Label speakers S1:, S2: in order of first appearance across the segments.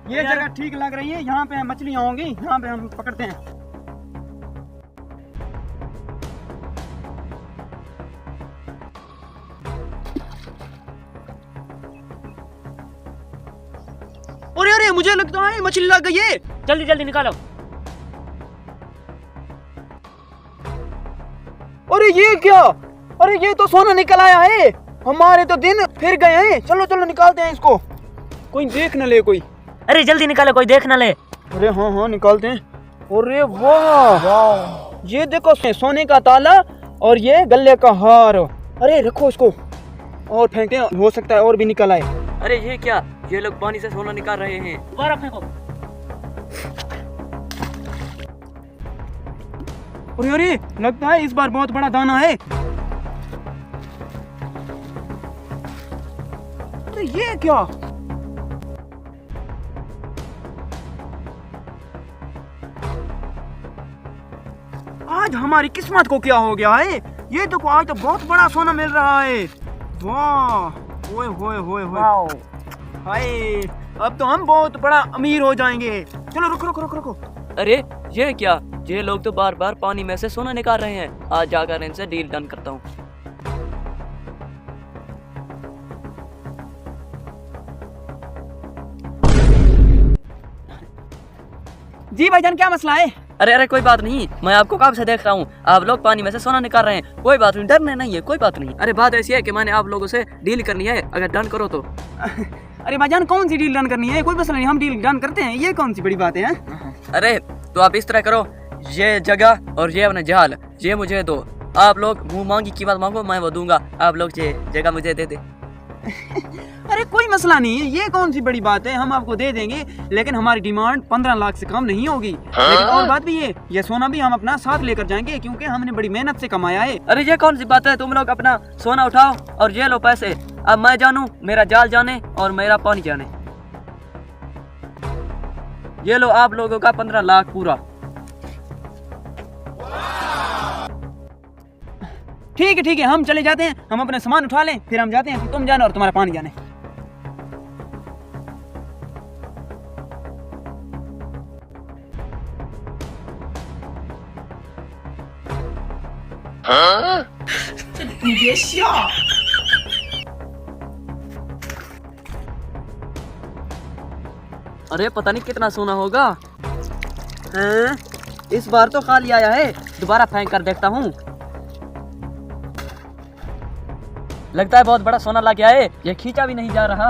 S1: ये जगह ठीक लग रही है, यहाँ पे मछलियाँ होंगी, यहाँ पे हम पकड़ते हैं। अरे अरे मुझे लगता है मछली लग गई है।
S2: जल्दी जल्दी निकालो।
S1: अरे ये क्या? अरे ये तो सोना निकल आया है, हमारे तो दिन फिर गए हैं। चलो चलो निकालते हैं इसको, कोई देख न ले कोई।
S2: अरे जल्दी निकालो, कोई देख ना ले।
S1: अरे हाँ हाँ निकालते हैं। अरे वाह, ये देखो सोने का ताला और ये गले का हार। अरे रखो इसको और फेंकते हैं, हो सकता है और भी निकल आए।
S2: अरे ये क्या, ये लोग पानी से सोना निकाल रहे हैं। दोबारा फेंको।
S1: अरे अरे लगता है इस बार बहुत बड़ा दाना है। तो ये क्या? आज हमारी किस्मत को क्या हो गया है? ये तो आज तो बहुत बड़ा सोना मिल रहा है। वाह, ओए होए होए होए, हाय अब तो हम बहुत बड़ा अमीर हो जाएंगे। चलो रुको रुको रुको रुको।
S2: अरे ये क्या, ये लोग तो बार बार पानी में से सोना निकाल रहे हैं। आज जाकर इनसे डील डन करता हूँ।
S1: जी भाईजान, क्या मसला है?
S2: अरे अरे कोई बात नहीं, मैं आपको कब से देख रहा हूँ, आप लोग पानी में से सोना निकाल रहे हैं। कोई बात नहीं, डरने नहीं है, कोई बात नहीं। अरे बात ऐसी है कि मैंने आप लोगों से डील करनी है, अगर डन करो तो।
S1: अरे भाईजान कौन सी डील डन करनी है? कोई मसला नहीं, हम डील डन करते हैं, ये कौन सी बड़ी बात है?
S2: अरे तो आप इस तरह करो, ये जगह और ये अपना जाल ये मुझे दो। आप लोग मुंह मांगी कीमत मांगो, मैं वो दूंगा। आप लोग ये जगह मुझे दे दे।
S1: अरे कोई मसला नहीं है, ये कौन सी बड़ी बात है, हम आपको दे देंगे, लेकिन हमारी डिमांड 15 लाख से कम नहीं होगी। लेकिन और बात भी ये सोना भी हम अपना साथ लेकर जाएंगे, क्योंकि हमने बड़ी मेहनत से कमाया है।
S2: अरे ये कौन सी बात है, तुम लोग अपना सोना उठाओ और ये लो पैसे। अब मैं जानूं, मेरा जाल जाने और मेरा पानी जाने। ये लो आप लोगों का 15 लाख पूरा।
S1: ठीक है, हम चले जाते हैं, हम अपने सामान उठा लें, फिर हम जाते हैं, फिर तुम जाना और तुम्हारा पानी जाने।
S2: अरे पता नहीं कितना सोना होगा। हैं? इस बार तो खाली आया है, दोबारा फेंक कर देखता हूँ। लगता है बहुत बड़ा सोना लग गया है, ये खींचा भी नहीं जा रहा।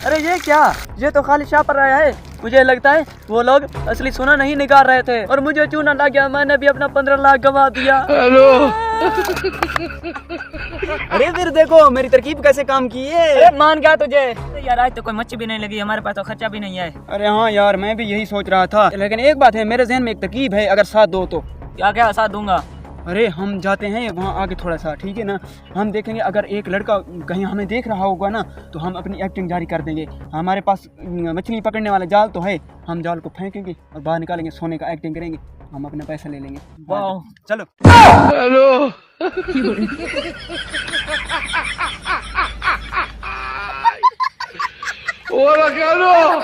S2: अरे ये क्या, ये तो खाली शाह पर आया है। मुझे लगता है वो लोग असली सोना नहीं निकाल रहे थे और मुझे चूना लग गया, मैंने भी अपना 15 लाख गंवा दिया।
S1: हेलो। अरे फिर देखो मेरी तरकीब कैसे काम की है।
S2: मान गया तुझे यार, आज तो कोई मच्छी भी नहीं लगी, हमारे पास तो खर्चा भी नहीं है।
S1: अरे हाँ यार, मैं भी यही सोच रहा था, लेकिन एक बात है, मेरे जहन में एक तरकीब है, अगर साथ दो तो।
S2: क्या क्या साथ दूंगा?
S1: अरे हम जाते हैं वहाँ आगे थोड़ा सा, ठीक है ना, हम देखेंगे अगर एक लड़का कहीं हमें देख रहा होगा ना, तो हम अपनी एक्टिंग जारी कर देंगे। हमारे पास मछली पकड़ने वाला जाल तो है, हम जाल को फेंकेंगे और बाहर निकालेंगे, सोने का एक्टिंग करेंगे, हम अपना पैसा ले लेंगे।
S2: वाह
S1: चलो।
S3: हेलो। Hola, Carlos.